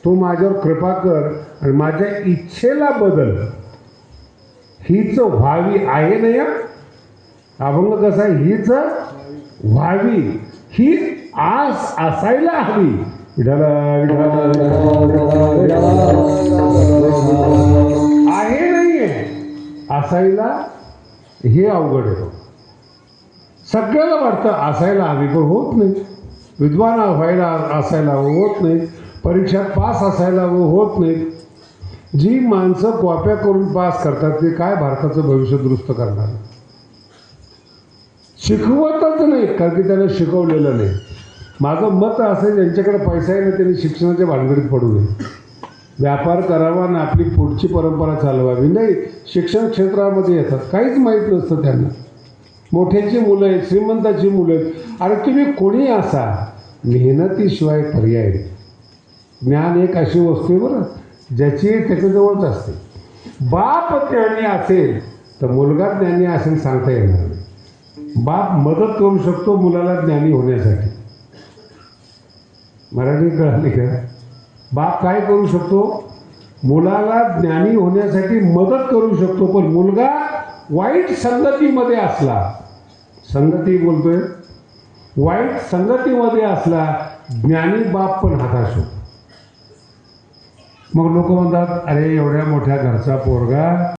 तू माझ्यावर कृपा कर आणि माझ्या इच्छेला बदल हीच व्हावी आहे ना. या अभंग कसा आहे, हीच व्हावी ही आस असायला हवी. आहे नाहीये असायला हे अवघड आहे. सगळ्याला वाटतं असायला हवी पण होत नाही. विद्वान व्हायला असायला होत नाही. परीक्षात पास असायला होत नाही. जी माणसं कॉप्या करून पास करतात ते काय भारताचं भविष्य दुरुस्त करणार. शिकवतच नाही कारण की त्याला शिकवलेलं नाही. माझं मत असं ज्यांच्याकडे पैसा आहे ना त्यांनी शिक्षणाच्या भानगडीत पडू नये. व्यापार करावा आणि आपली पुढची परंपरा चालवावी. नाही शिक्षण क्षेत्रामध्ये येतात काहीच माहीत नसतं त्यांना. मोठ्याची मुलं आहेत, श्रीमंताची मुलं आहेत. अरे तुम्ही कोणी असा मेहनतीशिवाय पर्याय नाही. ज्ञान एक अशी वस्तू आहे बरं ज्याची त्याच्याजवळच असते. बाप ज्ञानी असेल तर मुलगा ज्ञानी असेल सांगता येणार नाही. बाप मदत करू शकतो मुलाला ज्ञानी होण्यासाठी. मराठी कळाली का? बाप काय करू शकतो? मुलाला ज्ञानी होण्यासाठी मदत करू शकतो. पण मुलगा वाईट संगतीमध्ये असला, संगती बोलतोय, वाईट संगतीमध्ये असला ज्ञानी बाप पण हताश होतो. मग लोक म्हणतात अरे एवढ्या मोठ्या घरचा पोरगा